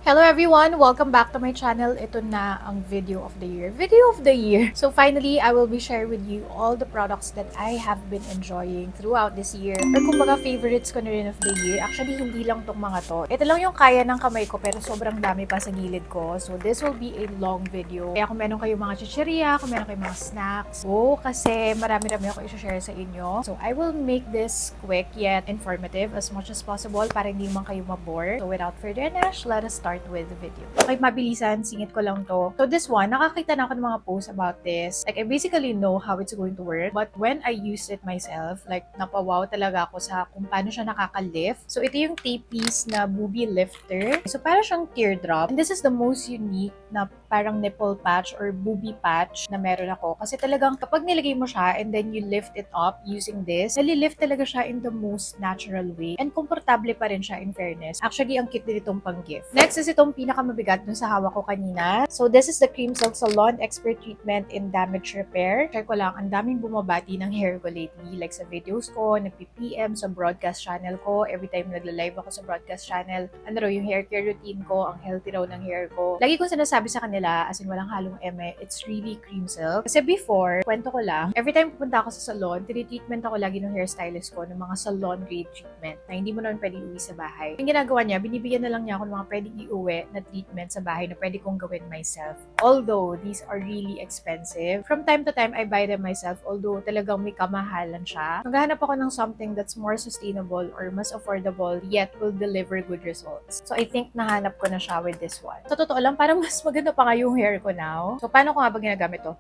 Hello everyone! Welcome back to my channel. Ito na ang video of the year. Video of the year! So finally, I will be sharing with you all the products that I have been enjoying throughout this year. Or kumbaga favorites ko na rin of the year. Actually, hindi lang tong mga to. Ito lang yung kaya ng kamay ko pero sobrang dami pa sa gilid ko. So this will be a long video. Kaya kung meron kayong mga chichirya, kung meron kayong mga snacks, kasi marami-rami ako i-share sa inyo. So I will make this quick yet informative as much as possible para hindi man kayo mabore. So without further ado, let us start with the video. Okay, mabilisan, singit ko lang to. So this one, nakakita na ako ng mga posts about this. Like, I basically know how it's going to work. But when I used it myself, like, napawaw talaga ako sa kung paano siya nakaka-lift. So ito yung tape piece na boobie lifter. So parang siyang teardrop. And this is the most unique na parang nipple patch or boobie patch na meron ako. Kasi talagang kapag nilagay mo siya and then you lift it up using this, nalilift talaga siya in the most natural way. And komportable pa rin siya in fairness. Actually, ang cute din itong pang-gift. Next is itong pinakamabigat dun sa hawak ko kanina. So this is the Cream Silk Salon Expert Treatment in Damage Repair. Share ko lang, ang daming bumabati ng hair ko lately. Like sa videos ko, nagpi-PM sa broadcast channel ko. Every time nagla-live ako sa broadcast channel, ano raw yung hair care routine ko, ang healthy raw ng hair ko. Lagi kong sinasabi sa kanila, as in walang halong eme, it's really cream silk. Kasi before, kwento ko lang, every time pupunta ako sa salon, tinitreatment ako lagi ng hairstylist ko ng mga salon grade treatment na hindi mo naman pwede uwi sa bahay. Yung ginagawa niya, binibigyan na lang niya ako ng mga pwedeng iuwi na treatment sa bahay na pwede kong gawin myself. Although, these are really expensive. From time to time, I buy them myself. Although, talagang may kamahalan siya. Maghahanap ako ng something that's more sustainable or mas affordable yet will deliver good results. So, I think nahanap ko na siya with this one. Sa totoo lang, parang mas maganda pa nga yung hair ko now. So, paano ko nga ba ginagamit to?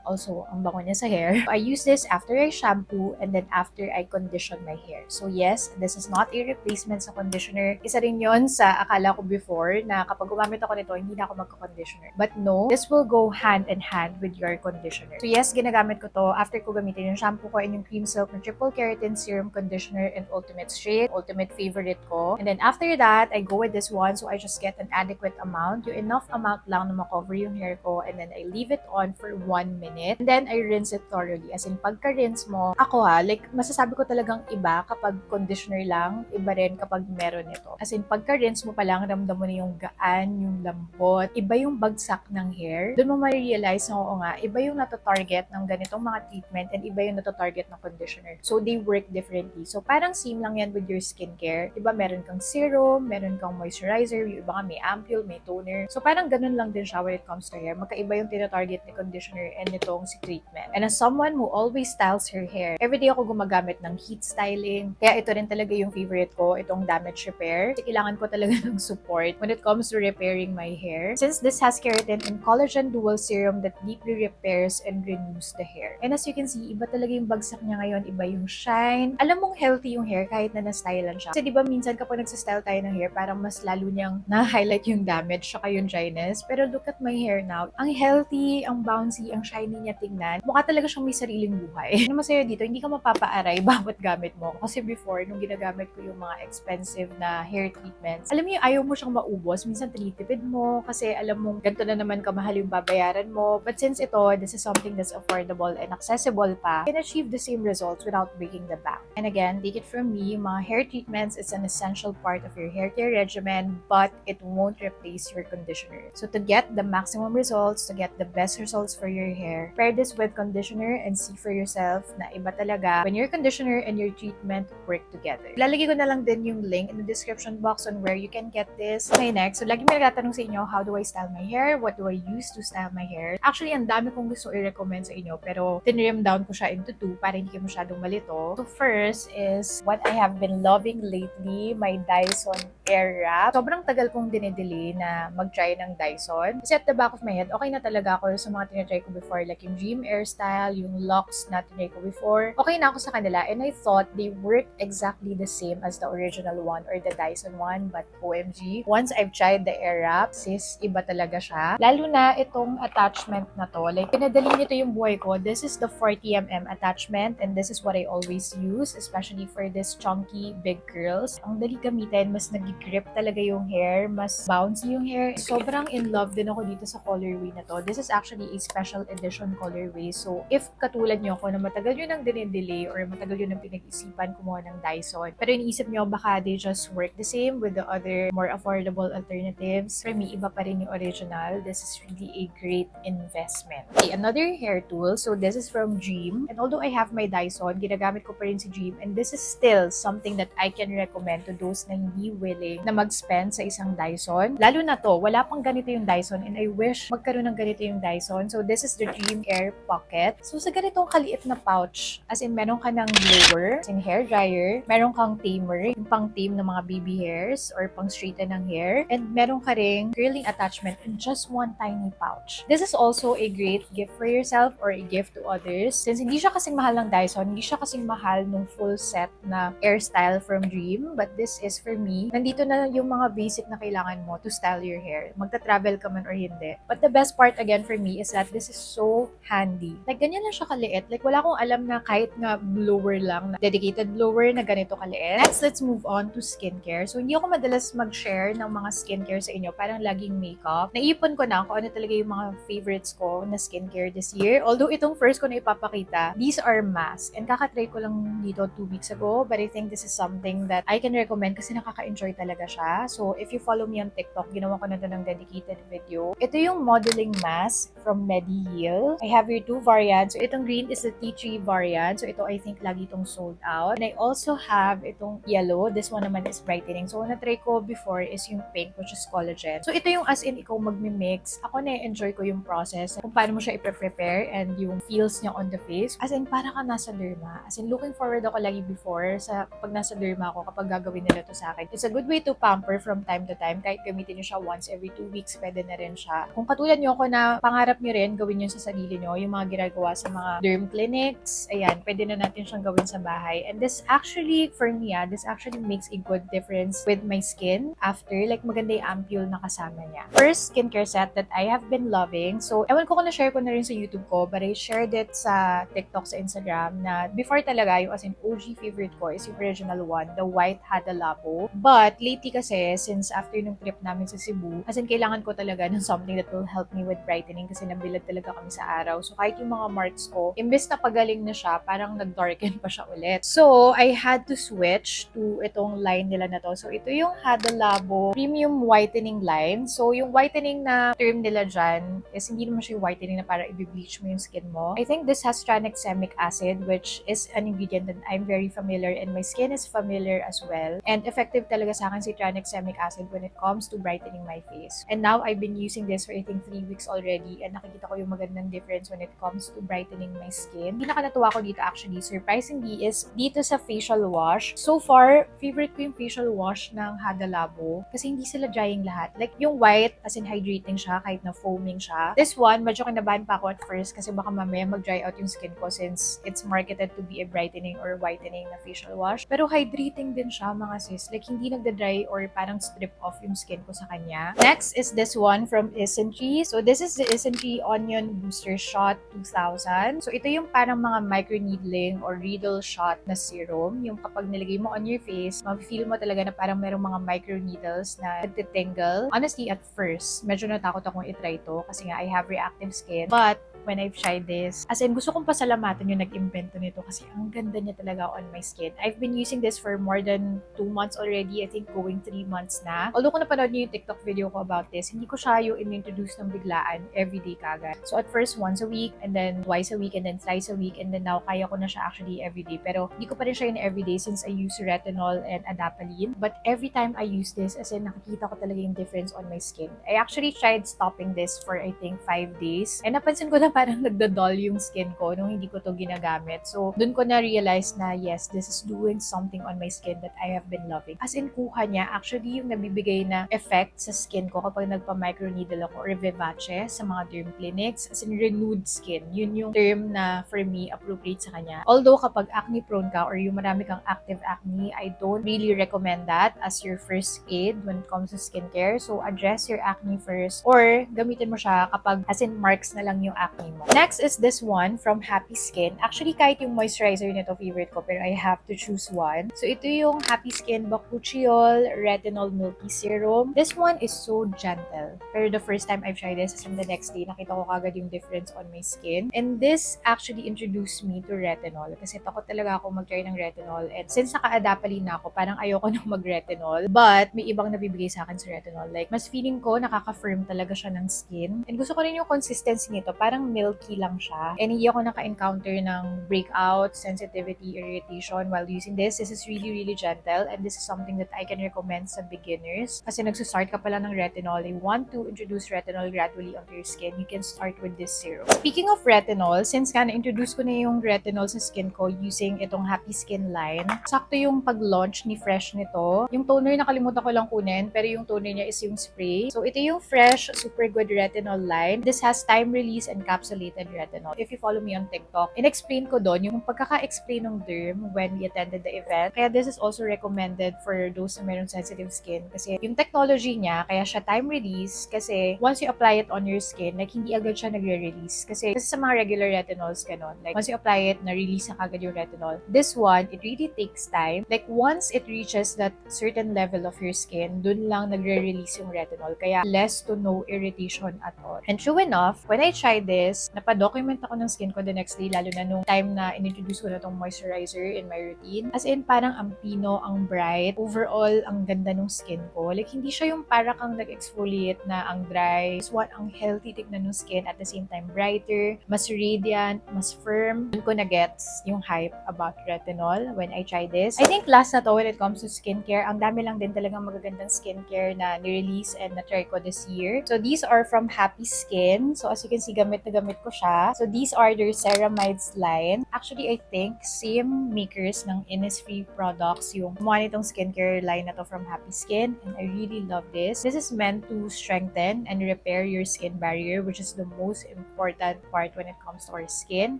Also, ang bango niya sa hair. I use this after I shampoo and then after I condition my hair. So yes, this is not a replacement sa conditioner. Isa rin yon sa akala ko before na kapag gumamit ako nito, hindi na ako magka-conditioner. But no, this will go hand in hand with your conditioner. So yes, ginagamit ko to after ko gamitin yung shampoo ko and yung Cream Silk na Triple Keratin Serum Conditioner and Ultimate Straight. Ultimate favorite ko. And then after that, I go with this one. So I just get an adequate amount. Yung enough amount lang na makover yung hair ko and then I leave it on for 1 minute. And then, I rinse it thoroughly. As in, pagka-rinse mo, ako like, masasabi ko talagang iba kapag conditioner lang, iba rin kapag meron ito. As in, pagka-rinse mo pa lang, ramdam mo na yung gaan, yung lambot, iba yung bagsak ng hair. Doon mo ma-realize na oo nga, iba yung natatarget ng ganitong mga treatment and iba yung natatarget ng conditioner. So, they work differently. So, parang same lang yan with your skincare. Diba, meron kang serum, meron kang moisturizer, yung iba nga may ampule, may toner. So, parang ganun lang din siya when it comes to hair. Magkaiba yung tinatarget ni conditioner and itong si treatment. And as someone who always styles her hair, everyday ako gumagamit ng heat styling. Kaya ito rin talaga yung favorite ko, itong damage repair. Kasi kailangan ko talaga ng support when it comes to repairing my hair. Since this has keratin and collagen dual serum that deeply repairs and renews the hair. And as you can see, iba talaga yung bagsak niya ngayon, iba yung shine. Alam mong healthy yung hair kahit na na-stylean siya. Kasi diba minsan kapag nagsastyle tayo ng hair, parang mas lalo niyang na-highlight yung damage saka yung dryness. Pero look at my hair now. Ang healthy, ang bouncy, ang shiny niya tingnan. Mukha talaga siyang may sariling buhay. Ano masaya dito, hindi ka mapapaaray bawat gamit mo. Kasi before, nung ginagamit ko yung mga expensive na hair treatments, alam mo yung ayaw mo siyang maubos. Minsan tinitipid mo kasi alam mong ganito na naman kamahal yung babayaran mo. But since ito, this is something that's affordable and accessible pa, you can achieve the same results without breaking the bank. And again, take it from me, mga hair treatments is an essential part of your hair care regimen, but it won't replace your conditioner. So to get the maximum results, to get the best results for your hair, pair this with conditioner and see for yourself na iba talaga when your conditioner and your treatment work together. Lalagay ko na lang din yung link in the description box on where you can get this. Okay, next. So, lagi may nagtatanong sa inyo, how do I style my hair? What do I use to style my hair? Actually, ang dami kong gusto i-recommend sa inyo, pero tinrim down ko siya into 2 para hindi kayo masyadong malito. So, first is what I have been loving lately, my Dyson Airwrap. Sobrang tagal kong dinedelay na mag-try ng Dyson. Kasi at the back of my head, okay na talaga ako sa mga tinatry ko before, like yung Dreame Airstyle, yung locks na tinry ko before. Okay na ako sa kanila and I thought they worked exactly the same as the original one or the Dyson one, but OMG. Once I've tried the Airwrap, sis, iba talaga siya. Lalo na itong attachment na to. Like, pinadali nito yung buhay ko. This is the 40mm attachment and this is what I always use, especially for this chunky big curls. Ang dali gamitin, mas nag-grip talaga yung hair, mas bouncy yung hair. Sobrang in love din ako dito sa colorway na to. This is actually a special edition foundation colorway. So, if katulad nyo ako na matagal yun ang dinidelay or matagal yun ang pinag-isipan kumuha ng Dyson, pero iniisip nyo baka they just work the same with the other more affordable alternatives, for me, iba pa rin yung original. This is really a great investment. Okay, another hair tool. So, this is from Dreame. And although I have my Dyson, ginagamit ko pa rin si Dreame. And this is still something that I can recommend to those na hindi willing na mag-spend sa isang Dyson. Lalo na to, wala pang ganito yung Dyson and I wish magkaroon ng ganito yung Dyson. So, this is the Dreame Air Pocket. So, sa ganitong kaliit na pouch, as in, meron ka ng blower, as in hair dryer, meron kang tamer, yung pang-tame ng mga baby hairs or pang-straighten ng hair, and meron ka ring curling attachment in just one tiny pouch. This is also a great gift for yourself or a gift to others. Since hindi siya kasing mahal ng Dyson, hindi siya kasing mahal nung full set na Airstyle from Dreame, but this is for me. Nandito na yung mga basic na kailangan mo to style your hair. Magta-travel ka man or hindi. But the best part again for me is that this is so handy. Like, ganyan lang siya kaliit. Like, wala akong alam na kahit nga blower lang, na dedicated blower na ganito kaliit. Next, let's move on to skincare. So, hindi ako madalas mag-share ng mga skincare sa inyo. Parang laging makeup. Naipon ko na kung ano talaga yung mga favorites ko na skincare this year. Although, itong first ko na ipapakita, these are masks. And kakatry ko lang dito 2 weeks ago. But I think this is something that I can recommend kasi nakaka-enjoy talaga siya. So, if you follow me on TikTok, ginawa ko na doon ng dedicated video. Ito yung modeling mask from MediHeal. I have here 2 variants. So, itong green is the tea tree variant. So, ito I think lagi itong sold out. And I also have itong yellow. This one naman is brightening. So, na-try ko before is yung pink, which is collagen. So, ito yung as in ikaw magmi-mix. Ako na-enjoy ko yung process. Kung paano mo siya i-prepare and yung feels niya on the face. As in, para ka nasa derma. As in, looking forward ako lagi before sa pag nasa derma ako kapag gagawin nila to sa akin. It's a good way to pamper from time to time. Kahit gamitin niyo siya once every 2 weeks, pwede na rin siya. Kung katulad niyo ako na pangarap niyo rin, gawin niyo sa sarili niyo, yung mga ginagawa sa mga derm clinics, ayan, pwede na natin siyang gawin sa bahay. And this actually, for me, this actually makes a good difference with my skin after, like maganda yung ampule na kasama niya. First skincare set that I have been loving. So, ewan ko kung na-share ko na rin sa YouTube ko, but I shared it sa TikTok, sa Instagram, na before talaga, yung as in OG favorite ko is yung original one, the white Hada Labo. But, lately kasi, since after nung trip namin sa Cebu, as in, kailangan ko talaga ng something that will help me with brightening kasi nabilad talaga kami sa araw. So, kahit yung mga marks ko, imbes na pagaling na siya, parang nag-darken pa siya ulit. So, I had to switch to itong line nila na to. So, ito yung Hada Labo Premium Whitening line. So, yung whitening na term nila dyan is hindi naman siya yung whitening na para i-bleach mo yung skin mo. I think this has tranexamic acid, which is an ingredient that I'm very familiar and my skin is familiar as well. And effective talaga sa akin si tranexamic acid when it comes to brightening my face. And now, I've been using this for I think 3 weeks already and nakikita ko yung magandang difference when it comes to brightening my skin. Pinaka-natuwa ko dito actually, surprisingly, is dito sa facial wash. So far, favorite ko yung facial wash ng Hada Labo kasi hindi sila drying lahat. Like yung white, as in hydrating siya kahit na foaming siya. This one, medyo kinabahan pa ako at first kasi baka mamaya mag-dry out yung skin ko since it's marketed to be a brightening or whitening na facial wash. Pero hydrating din siya mga sis. Like hindi nagda-dry or parang strip off yung skin ko sa kanya. Next is this one from Isntree. So this is the Isntree Onion Booster Shot 2000. So ito yung parang mga microneedling or riddle shot na serum. Yung kapag nilagay mo on your face, ma-feel mo talaga na parang merong mga microneedles na nagtitingle. Honestly, at first, medyo natakot akong itry ito kasi nga I have reactive skin. But when I've tried this, as in gusto kong pasalamatan yung nag-invento nito kasi ang ganda niya talaga on my skin. I've been using this for more than 2 months already. I think going 3 months na. Although kung napanood niyo yung TikTok video ko about this, hindi ko siya yung in-introduce ng biglaan everyday kagad. So at first, once a week, and then twice a week, and then thrice a week, and then now kaya ko na siya actually everyday. Pero hindi ko pa rin siya in everyday since I use retinol and adapalene. But every time I use this, as in nakikita ko talaga yung difference on my skin. I actually tried stopping this for I think 5 days. And napansin ko na parang nagda-dull yung skin ko nung hindi ko to ginagamit. So, dun ko na-realize na yes, this is doing something on my skin that I have been loving. As in, kuha niya, actually yung nabibigay na effect sa skin ko kapag nagpa-microneedle ako or Vivace sa mga derm clinics. As in, renewed skin. Yun yung term na for me, appropriate sa kanya. Although, kapag acne prone ka or yung marami kang active acne, I don't really recommend that as your first aid when it comes to skincare. So, address your acne first or gamitin mo siya kapag as in marks na lang yung acne acne mo. Next is this one from Happy Skin. Actually, kahit yung moisturizer nito favorite ko, pero I have to choose one. So ito yung Happy Skin Bakuchiol Retinol Milky Serum. This one is so gentle. Pero the first time I've tried this, and the next day, nakita ko kagad yung difference on my skin. And this actually introduced me to retinol. Kasi takot talaga ako mag-try ng retinol. And since naka-adapalin na ako, parang ayoko nang mag-retinol. But may ibang nabibigay sa akin sa retinol. Like, mas feeling ko nakaka-firm talaga siya ng skin. And gusto ko rin yung consistency nito. Parang milky lang siya. And hindi ako naka-encounter ng breakout, sensitivity, irritation while using this. This is really, really gentle. And this is something that I can recommend sa beginners. Kasi nagsustart ka pala ng retinol. You want to introduce retinol gradually onto your skin. You can start with this serum. Speaking of retinol, since na-introduce ko na yung retinol sa skin ko using itong Happy Skin line, sakto yung pag-launch ni Fresh nito. Yung toner nakalimutan ko lang kunin, pero yung toner niya is yung spray. So ito yung Fresh Super Good Retinol line. This has time release and encapsulated retinol. If you follow me on TikTok, in-explain ko doon yung pagkaka-explain ng derm when we attended the event. Kaya this is also recommended for those na mayroong sensitive skin kasi yung technology niya, kaya siya time release kasi once you apply it on your skin, like hindi agad siya nagre-release. Kasi sa mga regular retinols, ganun. Like once you apply it, na-release na agad yung retinol. This one, it really takes time. Like once it reaches that certain level of your skin, dun lang nagre-release yung retinol. Kaya less to no irritation at all. And true enough, when I tried this, napadocument ako ng skin ko the next day, lalo na nung time na in-introduce ko na tong moisturizer in my routine. As in, parang ang pino, ang bright. Overall, ang ganda ng skin ko. Like, hindi siya yung para kang nag-exfoliate na ang dry. This one, ang healthy tignan ng skin. At the same time, brighter, mas radiant, mas firm. Doon ko na-gets yung hype about retinol when I tried this. I think last na to when it comes to skincare, ang dami lang din talagang magagandang skincare na ni-release and na-try ko this year. So, these are from Happy Skin. So, as you can see, gamit na gamit ko siya. So, these are their ceramides line. Actually, I think same makers ng Innisfree products yung gumawa nitong skincare line na to from Happy Skin. And I really love this. This is meant to strengthen and repair your skin barrier, which is the most important part when it comes to our skin.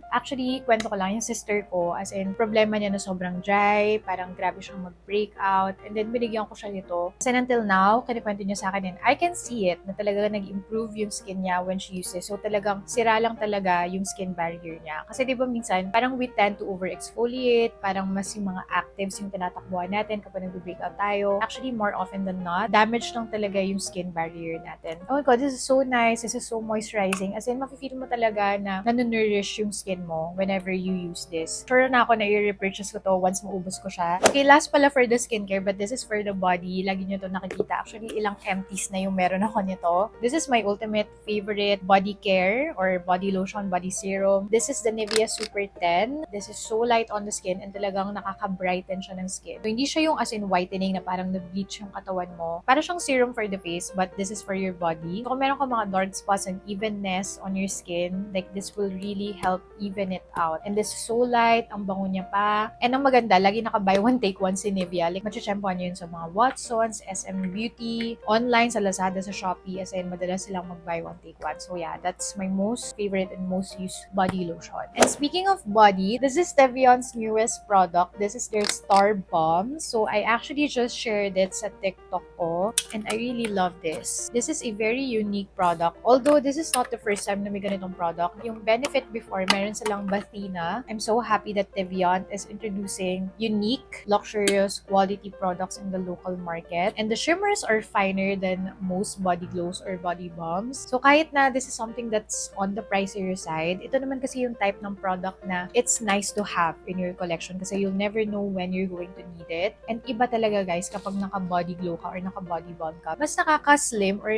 Actually, kwento ko lang yung sister ko, as in, problema niya na sobrang dry, parang grabe siyang mag-breakout, and then binigyan ko siya nito. And until now, kinikwento niya sa akin, and I can see it, na talaga nag-improve yung skin niya when she uses. So talagang sira lang talaga yung skin barrier niya. Kasi diba minsan, parang we tend to over-exfoliate, parang mas yung mga actives yung tinatakbuhan natin kapag nag-breakout tayo. Actually, more often than not, damage lang talaga yung skin barrier natin. Oh my God, this is so nice. This is so moisturizing. As in, mafe-feel mo talaga na nanonourish yung skin mo whenever you use this. Sure na ako na i-repurchase ko to once maubos ko siya. Okay, last pala for the skincare, but this is for the body. Lagi nyo to nakikita. Actually, ilang empties na yung meron ako nito. This is my ultimate favorite body care or body lotion, body serum. This is the NIVEA Super 10. This is so light on the skin and talagang nakaka-brighten siya ng skin. So, hindi siya yung as in whitening na parang na-bleach yung katawan mo. Para siyang serum for the face, but this is for your body. So, kung meron ka mga dark spots and evenness on your skin, like this will really help even it out. And this is so light, ang bango niya pa. And ang maganda, lagi naka-buy one take one si NIVEA. Like, matchempohan nyo yun sa mga Watsons, SM Beauty, online, sa Lazada, sa Shopee, as in, madalas silang mag-buy one take one. So yeah, that's my most favorite and most used body lotion. And speaking of body, this is Tevion's newest product. This is their Star Balm. So I actually just shared it sa TikTok ko, and I really love this. This is a very unique product. Although this is not the first time na may ganitong product. Yung benefit before, meron silang Bathina. I'm so happy that Tevion is introducing unique, luxurious, quality products in the local market. And the shimmers are finer than most body glows or body balms. So kahit na this is something that's on the pricier side, ito naman kasi yung type ng product na it's nice to have in your collection kasi you'll never know when you're going to need it. And iba talaga guys kapag naka-body glow ka or naka-body balm ka. Mas nakaka-slim or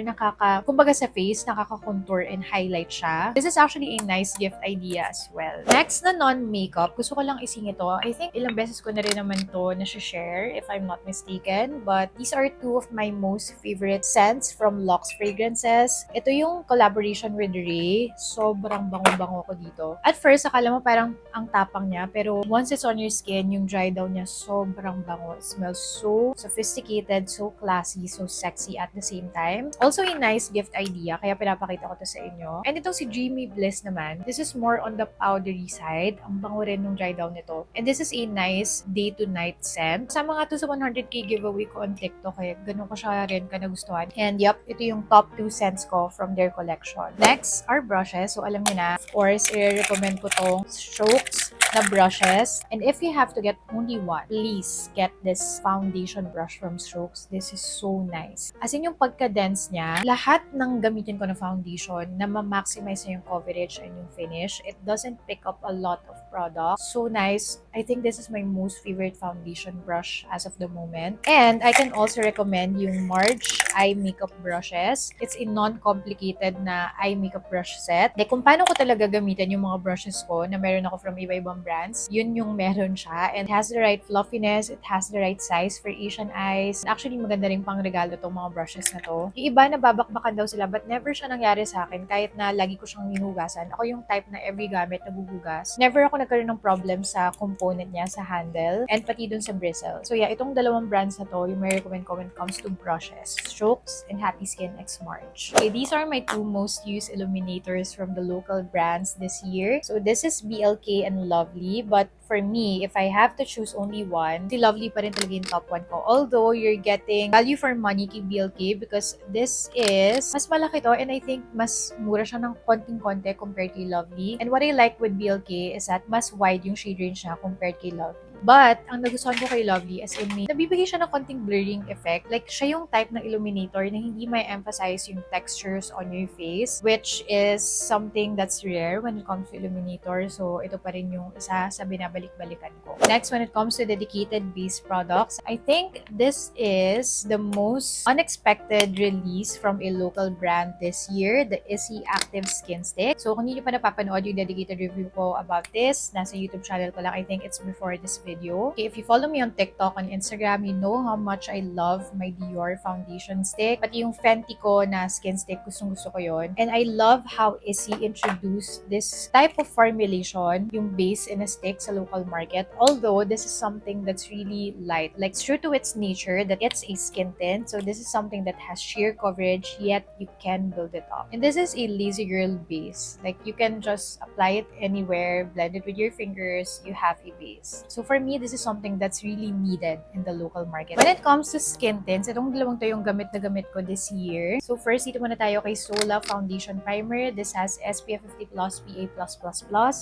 kumbaga sa face, nakaka-contour and highlight siya. This is actually a nice gift idea as well. Next na non-makeup, gusto ko lang ising ito. I think ilang beses ko na rin naman to na-share if I'm not mistaken. But these are two of my most favorite scents from Luxe Fragrances. Ito yung collaboration with Ray. Sobrang bango-bango ko dito. At first, akala mo parang ang tapang niya. Pero once it's on your skin, yung dry down niya sobrang bango. It smells so sophisticated, so classy, so sexy at the same time. Also a nice gift idea, kaya pinapakita ko to sa inyo. And itong si Dreamy Bliss naman, this is more on the powdery side. Ang bango rin nung dry down nito. And this is a nice day to night scent. Sama nga to sa 100k giveaway ko on TikTok, kaya ganun ko siya rin nagustuhan. And yep, ito yung top 2 scents ko from their collection. Next are brushes. So alam niyo na, of course, i-recommend ko tong Strokes na brushes. And if you have to get only one, please get this foundation brush from Strokes. This is so nice. As in yung pagka-dense niya, lahat ng gamitin ko na foundation na ma-maximize na yung coverage and yung finish. It doesn't pick up a lot of product. So nice. I think this is my most favorite foundation brush as of the moment. And I can also recommend yung Marge eye makeup brushes. It's a non-complicated na eye makeup brush set. Like, kung paano ko talaga gamitin yung mga brushes ko na meron ako from iba-ibang brands, yun yung meron siya. And it has the right fluffiness, it has the right size for Asian eyes. Actually, maganda rin pang regalo tong mga brushes na to. Yung iba na babakbakan daw sila, but never siya nangyari sa akin kahit na lagi ko siyang hinugasan. Ako yung type na every gamit naguhugas. Never ako nagkaroon ng problem sa component niya, sa handle, and pati dun sa bristle. So yeah, itong dalawang brands na to, yung may recommend ko when it comes to brushes. Strokes and Happy Skin X March. Okay, these are my two most used illuminators from the local brands this year. So this is BLK and Lovely, but for me, if I have to choose only one, si Lovely pa rin talaga yung top 1 ko. Although, you're getting value for money kay BLK because this is, mas malaki to and I think mas mura siya ng konting-konti compared kay Lovely. And what I like with BLK is that mas wide yung shade range niya compared kay Lovely. But, ang nagustuhan ko kay Lovely as in may nabibigay siya ng konting blurring effect. Like, siya yung type ng illuminator na hindi may emphasize yung textures on your face, which is something that's rare when it comes to illuminator. So, ito pa rin yung isa sa binabalik-balikan ko. Next, when it comes to dedicated base products, I think this is the most unexpected release from a local brand this year, the Issy Active Skin Stick. So, kung hindi nyo pa napapanood yung dedicated review ko about this, nasa YouTube channel ko lang. I think it's before this video. Okay, if you follow me on TikTok, on Instagram, you know how much I love my Dior foundation stick. Pati yung Fenty ko na skin stick, gustong-gusto ko yon. And I love how Issy introduced this type of formulation, yung base in a stick sa local market. Although, this is something that's really light. Like, it's true to its nature that it's a skin tint. So, this is something that has sheer coverage, yet you can build it up. And this is a lazy girl base. Like, you can just apply it anywhere, blend it with your fingers, you have a base. So, for me, this is something that's really needed in the local market. When it comes to skin tints, itong dalawang to yung gamit na gamit ko this year. So first, dito muna tayo kay Sola Foundation Primer. This has SPF 50+, PA+++.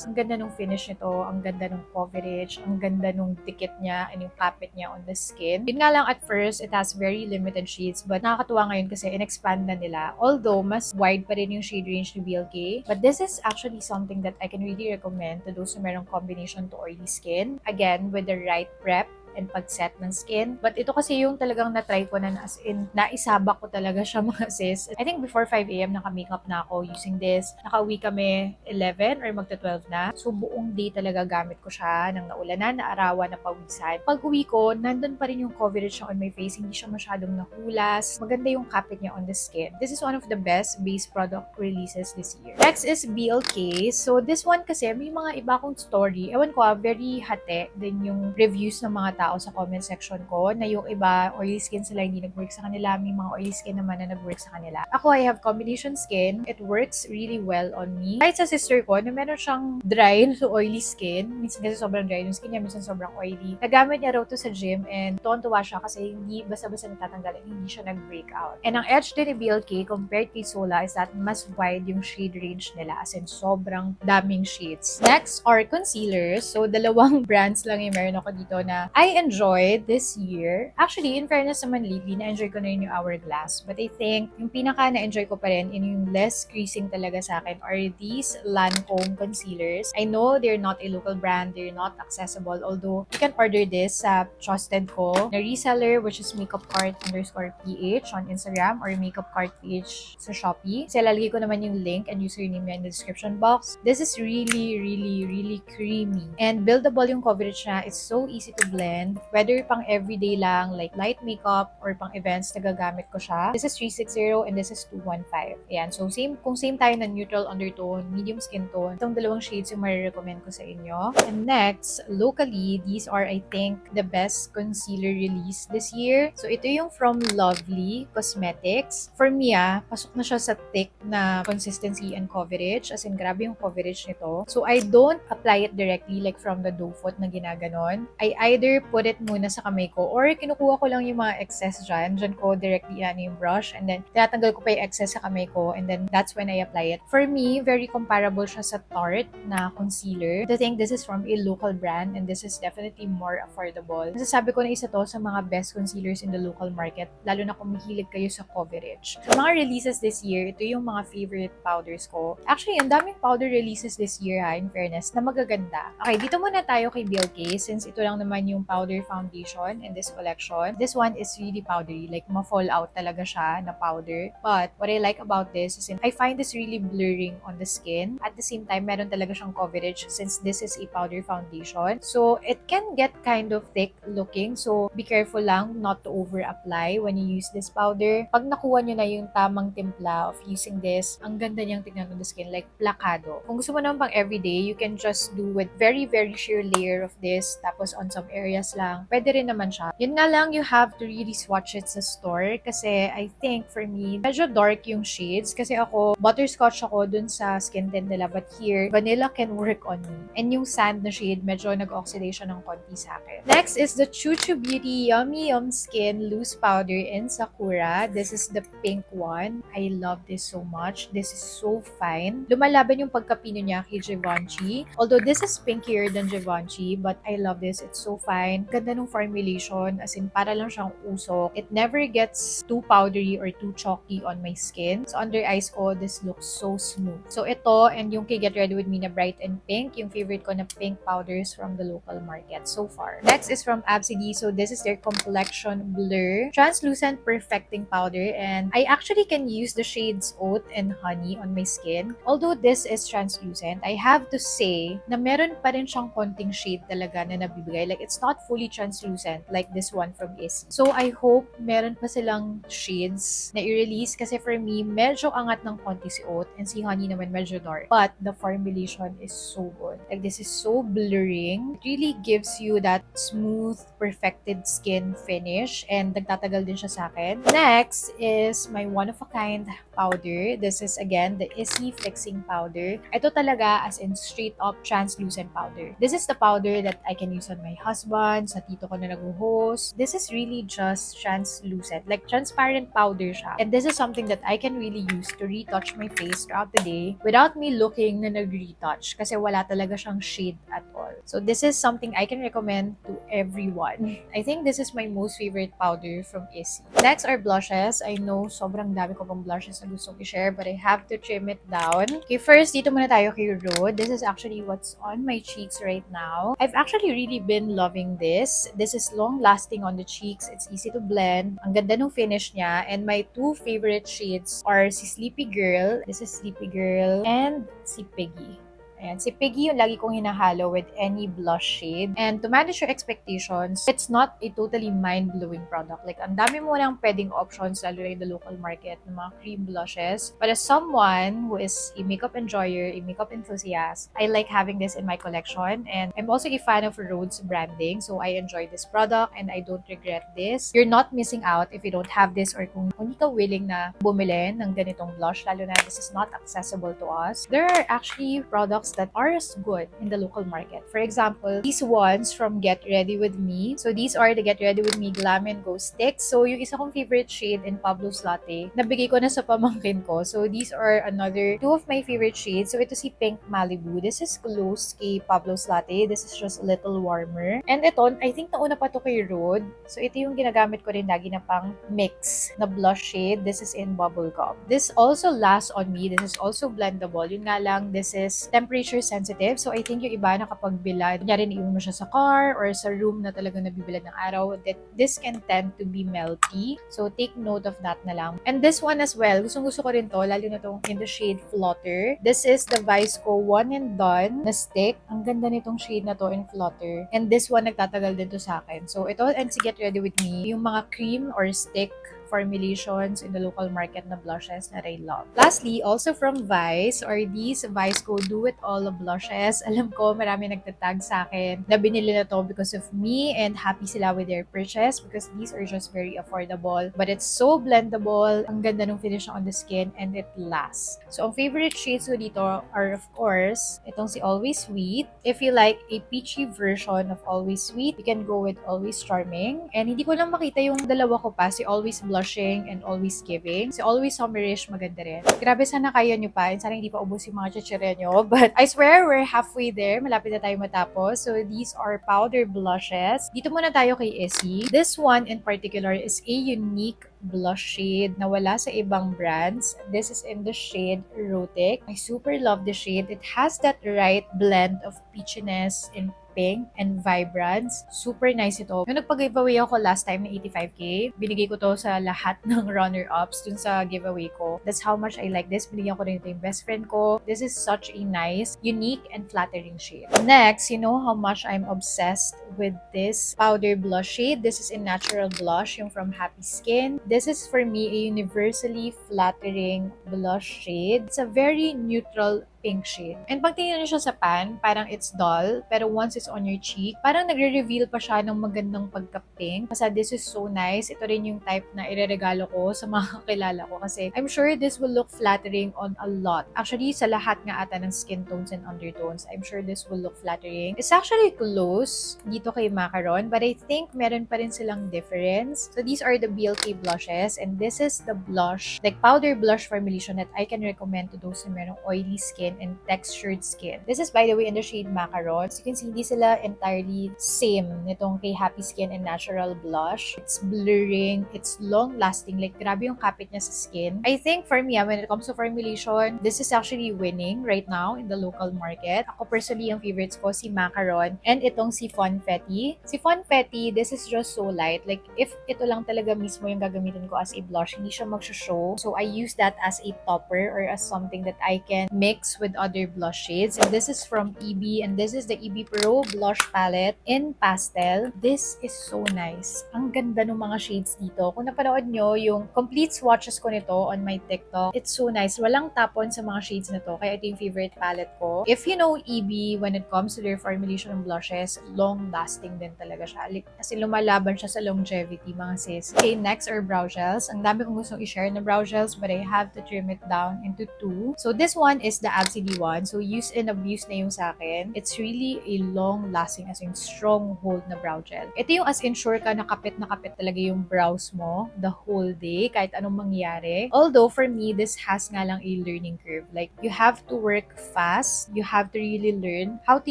Ang ganda nung finish nito, ang ganda nung coverage, ang ganda nung dikit niya and yung kapit niya on the skin. Yun nga lang at first, it has very limited shades, but nakakatuwa ngayon kasi in-expand na nila. Although, mas wide pa rin yung shade range ni BLK. But this is actually something that I can really recommend to those who merong combination to oily skin. Again, with the right prep and pag-set ng skin. But ito kasi yung talagang na-try ko na as in, naisabak ko talaga siya mga sis. I think before 5 AM naka-makeup na ako using this. Naka-uwi kami 11 or magta-12 na. So buong day talaga gamit ko siya ng naulanan, naarawan, napawisan. Pag uwi ko, nandun pa rin yung coverage siya on my face. Hindi siya masyadong nahulas. Maganda yung kapit niya on the skin. This is one of the best base product releases this year. Next is BLK. So this one kasi may mga iba akong story. Ewan ko very hate din yung reviews ng mga tao sa comment section ko na yung iba oily skin sila hindi nag-work sa kanila, may mga oily skin naman na nag-work sa kanila. Ako, I have combination skin. It works really well on me. Kahit sa sister ko na meron siyang dry to oily skin, minsan kasi sobrang dry yung skin niya, minsan sobrang oily. Nagamit niya raw to sa gym and tuwan-tuwa siya kasi hindi basta-basta natatanggal at hindi siya nag-break out. And ang edge din ni BLK compared kay Sola is that mas wide yung shade range nila as in sobrang daming shades. Next are concealers. So, dalawang brands lang yung meron ako dito na I enjoyed this year. Actually, in fairness naman lately, na-enjoy ko na rin yung Hourglass. But I think, yung pinaka na-enjoy ko pa rin and yung less creasing talaga sa akin are these Lancome concealers. I know they're not a local brand, they're not accessible, although you can order this sa trusted ko na reseller, which is makeupcart_ph on Instagram or makeupcartph sa Shopee. So, lalagay ko naman yung link and username niya in the description box. This is really creamy. And buildable yung coverage niya. It's so easy to blend. recommend. Whether pang everyday lang, like light makeup or pang events, nagagamit ko siya. This is 360 and this is 215. Ayan, so kung same tayo na neutral undertone, medium skin tone, itong dalawang shades yung marirecommend ko sa inyo. And next, locally, these are, I think, the best concealer release this year. So ito yung from Lovely Cosmetics. For me, pasok na siya sa thick na consistency and coverage. As in, grabe yung coverage nito. So I don't apply it directly like from the doe foot na ginaganon. I either put it muna sa kamay ko or kinukuha ko lang yung mga excess dyan. Dyan ko directly yung brush and then tinatanggal ko pa yung excess sa kamay ko and then that's when I apply it. For me, very comparable siya sa Tarte na concealer. I think this is from a local brand and this is definitely more affordable. Nasasabi ko na isa to sa mga best concealers in the local market, lalo na kung mahilig kayo sa coverage. So, mga releases this year, ito yung mga favorite powders ko. Actually, ang daming powder releases this year in fairness, na magaganda. Okay, dito muna tayo kay BLK since ito lang naman yung powder foundation in this collection. This one is really powdery, like ma-fall out talaga siya na powder. But what I like about this is I find this really blurring on the skin. At the same time, meron talaga siyang coverage since this is a powder foundation. So, it can get kind of thick looking. So, be careful lang not to over-apply when you use this powder. Pag nakuha nyo na yung tamang timpla of using this, ang ganda niyang tignan on the skin, like plakado. Kung gusto mo naman pang everyday, you can just do with very, very sheer layer of this, tapos on some areas lang. Pwede rin naman siya. Yun nga lang, you have to really swatch it sa store kasi I think for me, medyo dark yung shades kasi ako, butterscotch ako dun sa skin tint nila but here, vanilla can work on me. And yung sand na shade, medyo nag-oxidation ng konti sa akin. Next is the Choo Choo Beauty Yummy Yum Skin Loose Powder in Sakura. This is the pink one. I love this so much. This is so fine. Lumalaban yung pagkapino niya kay Givenchy. Although this is pinkier than Givenchy, but I love this. It's so fine. Ganda ng formulation. As in, para lang siyang usok. It never gets too powdery or too chalky on my skin. So, under eyes ko, this looks so smooth. So, ito and yung kay Get Ready With Me na bright and pink. Yung favorite ko na pink powders from the local market so far. Next is from Absidy. So, this is their Complexion Blur Translucent Perfecting Powder. And I actually can use the shades Oat and Honey on my skin. Although this is translucent, I have to say na meron pa rin siyang konting shade talaga na nabibigay. Like, it's not fully translucent like this one from Issy. So, I hope meron pa silang shades na i-release kasi for me, medyo angat ng konti si Oat and si Honey naman medyo dark. But the formulation is so good. Like, this is so blurring. It really gives you that smooth, perfected skin finish and nagtatagal din siya sa akin. Next is my one-of-a-kind powder. This is again the Issy Fixing Powder. Ito talaga as in straight up translucent powder. This is the powder that I can use on my husband, sa tito ko na nag-host. This is really just translucent. Like transparent powder siya. And this is something that I can really use to retouch my face throughout the day without me looking na nag-retouch kasi wala talaga siyang shade at all. So this is something I can recommend to everyone. I think this is my most favorite powder from Issy. Next are blushes. I know sobrang dami ko pang blushes na gustong i-share but I have to trim it down. Okay, first, dito muna tayo kay Rhode. This is actually what's on my cheeks right now. I've actually really been loving this. This is long-lasting on the cheeks. It's easy to blend. Ang ganda ng finish niya. And my two favorite shades are si Sleepy Girl. This is Sleepy Girl and si Piggy. Ayan, si Piggy yung lagi kong hinahalo with any blush shade. And to manage your expectations, it's not a totally mind-blowing product. Like, ang dami mo lang pwedeng options, lalo in the local market, ng mga cream blushes. But as someone who is a makeup enjoyer, a makeup enthusiast, I like having this in my collection. And I'm also a fan of Rhode's branding. So, I enjoy this product and I don't regret this. You're not missing out if you don't have this or kung hindi ka willing na bumili ng ganitong blush, lalo na this is not accessible to us. There are actually products that are as good in the local market. For example, these ones from Get Ready With Me. So these are the Get Ready With Me Glam and Go Sticks. So yung isa kong favorite shade in Pablo's Latte, nabigay ko na sa pamangkin ko. So these are another two of my favorite shades. So ito si Pink Malibu. This is close kay Pablo's Latte. This is just a little warmer. And ito, I think nauna pa to kay Rhode. So ito yung ginagamit ko rin lagi na pang mix na blush shade. This is in Bubblegum. This also lasts on me. This is also blendable. Yun nga lang, this is temperature temperature sensitive. So, I think yung iba na kapag bilad, kunyari naiwan mo siya sa car or sa room na talagang nabibilad ng araw, that this can tend to be melty. So, take note of that na lang. And this one as well, gustong-gusto ko rin to, lalo na tong in the shade Flutter. This is the Visco One and Done na stick. Ang ganda nitong shade na to in Flutter. And this one, nagtatagal din to sa akin. So, ito and si Get Ready With Me, yung mga cream or stick formulations in the local market na blushes that I love. Lastly, also from Vice, or these Visco Do It All blushes. Alam ko, marami nagtatag sa akin na binili na to because of me, and happy sila with their purchase because these are just very affordable. But it's so blendable. Ang ganda ng finish on the skin, and it lasts. So, ang favorite shades ko dito are, of course, itong si Always Sweet. If you like a peachy version of Always Sweet, you can go with Always Charming. And hindi ko lang makita yung dalawa ko pa, si Always Blushing and Always Giving. Si Always Summerish, maganda rin. Grabe, sana kaya nyo pa. And sana hindi pa ubos yung mga chichirya nyo. But I swear, we're halfway there. Malapit na tayo matapos. So, these are powder blushes. Dito muna tayo kay Essie. This one in particular is a unique blush shade na wala sa ibang brands. This is in the shade Erotic. I super love the shade. It has that right blend of peachiness and pink and vibrance. Super nice ito. Yung nagpag-giveaway ako last time na 85k, binigay ko to sa lahat ng runner-ups dun sa giveaway ko. That's how much I like this. Binigyan ko rin ito yung best friend ko. This is such a nice, unique, and flattering shade. Next, you know how much I'm obsessed with this powder blush shade. This is a natural blush, yung from Happy Skin. This is for me a universally flattering blush shade. It's a very neutral pink shade. And pag tingnan nyo siya sa pan, parang it's dull, pero once it's on your cheek, parang nagre-reveal pa siya ng magandang pagka-pink. Kasi this is so nice. Ito rin yung type na ireregalo ko sa mga kakilala ko kasi I'm sure this will look flattering on a lot. Actually, sa lahat nga ata ng skin tones and undertones, I'm sure this will look flattering. It's actually close dito kay Macaron, but I think meron pa rin silang difference. So these are the BLK blushes, and this is the blush, like powder blush formulation that I can recommend to those who merong oily skin and textured skin. This is, by the way, in the shade Macaron. So you can see, hindi sila entirely same nitong kay Happy Skin and Natural Blush. It's blurring, it's long-lasting, like grabe yung kapit niya sa skin. I think for me, when it comes to formulation, this is actually winning right now in the local market. Ako personally, ang favorites ko si Macaron and itong si Funfetti. Si Funfetti, this is just so light. Like, if ito lang talaga mismo yung gagamitin ko as a blush, hindi siya mag-show. So I use that as a topper or as something that I can mix with other blush shades. And this is from EB, and this is the EB Pro Blush Palette in Pastel. This is so nice. Ang ganda ng mga shades dito. Kung napanood nyo yung complete swatches ko nito on my TikTok, it's so nice. Walang tapon sa mga shades na to. Kaya ito yung favorite palette ko. If you know EB, when it comes to their formulation of blushes, long-lasting din talaga siya. Kasi lumalaban siya sa longevity, mga sis. Okay, next are brow gels. Ang dami kong gustong i-share na brow gels, but I have to trim it down into two. So this one is the Absidy one. So use and abuse na yung sa akin. It's really a long-lasting, as in strong-hold na brow gel. Ito yung as in sure ka na kapit talaga yung brows mo the whole day, kahit anong mangyari. Although, for me, this has nga lang a learning curve. Like, you have to work fast. You have to really learn how to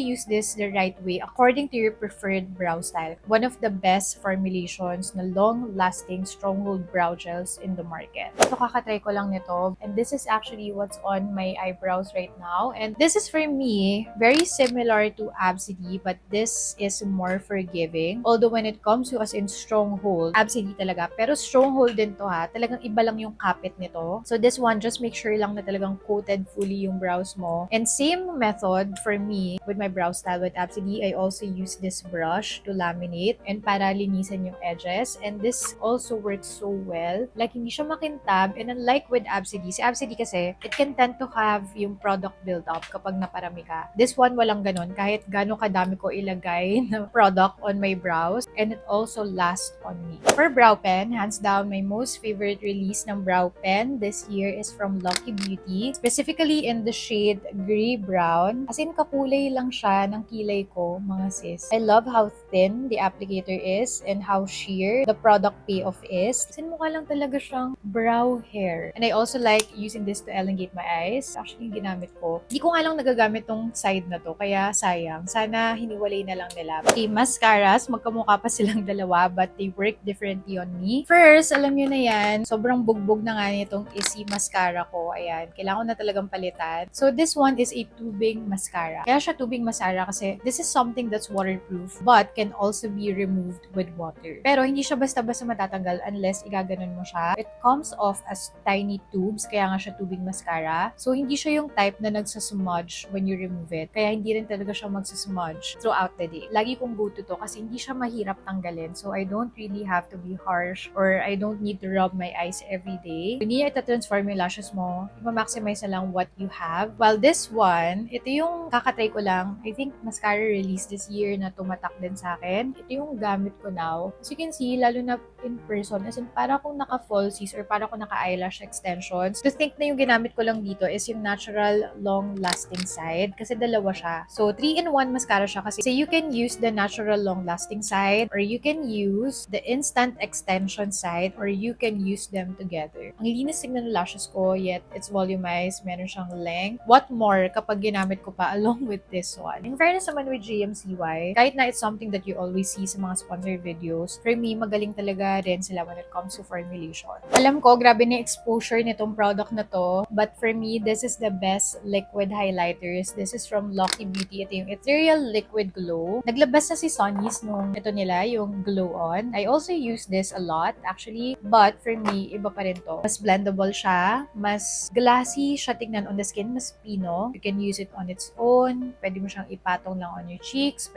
use this the right way according to your preferred brow style. One of the best formulations na long-lasting, strong-hold brow gels in the market. So, kakatry ko lang nito. And this is actually what's on my eyebrows right now. And this is for me, very similar to Absidy, but this is more forgiving. Although when it comes to as in stronghold, Absidy talaga. Pero stronghold din to ha. Talagang iba lang yung kapit nito. So this one, just make sure lang na talagang coated fully yung brows mo. And same method for me with my brow style with Absidy. I also use this brush to laminate and para linisan yung edges. And this also works so well. Like, hindi siya makintab. And unlike with Absidy, si Absidy kasi, it can tend to have yung product build-up kapag naparami ka. This one, walang ganun. Kahit gano'ng kadami ko ilagay na product on my brows. And it also lasts on me. For brow pen, hands down, my most favorite release ng brow pen this year is from Lucky Beauty. Specifically in the shade Gray Brown. As in, kakulay lang siya ng kilay ko, mga sis. I love how thin the applicator is and how sheer the product payoff is. As in, mukha lang talaga siyang brow hair. And I also like using this to elongate my eyes. Actually, yung ginamit ginagamit ko. Hindi ko nga lang nagagamit tong side na to, kaya sayang. Sana hiniwalay na lang nila. Okay, mascaras, magkamukha pa silang dalawa, but they work differently on me. First, alam nyo na yan, sobrang bugbog na nga nitong Issy mascara ko. Ayan, kailangan ko na talagang palitan. So, this one is a tubing mascara. Kaya siya tubing mascara kasi this is something that's waterproof but can also be removed with water. Pero hindi siya basta-basta matatanggal unless igaganon mo siya. It comes off as tiny tubes, kaya nga siya tubing mascara. So, hindi siya yung type na nagsasmudge when you remove it. Kaya hindi rin talaga siya magsasmudge throughout the day. Lagi kong go-to to kasi hindi siya mahirap tanggalin. So, I don't really have to be harsh or I don't need to rub my eyes every day. Hindi niya ita-transform yung lashes mo. I-maximize na lang what you have. While this one, ito yung kakatry ko lang. I think mascara release this year na tumatak din sa akin. Ito yung gamit ko now. As you can see, lalo na in person, as in para akong naka-falsies or para akong naka-eyelash extensions. To think na yung ginamit ko lang dito is yung natural long-lasting side kasi dalawa siya. So, 3-in-1 mascara siya kasi you can use the natural long-lasting side or you can use the instant extension side or you can use them together. Ang linis tignan ng lashes ko, yet it's volumized, meron siyang length. What more kapag ginamit ko pa along with this one? In fairness naman with GMCY, kahit na it's something that you always see sa mga sponsored videos, for me, magaling talaga rin sila when it comes to formulation. Alam ko, grabe na exposure nitong product na to, but for me, this is the best liquid highlighters. This is from Lucky Beauty. Ito yung Ethereal Liquid Glow. Naglabas na si Sonny's nung ito nila, yung Glow On. I also use this a lot, actually, but for me, iba pa rin to. Mas blendable siya, mas glassy siya tignan on the skin, mas pino. You can use it on its own. Pwede mo siyang ipatong lang on your cheeks.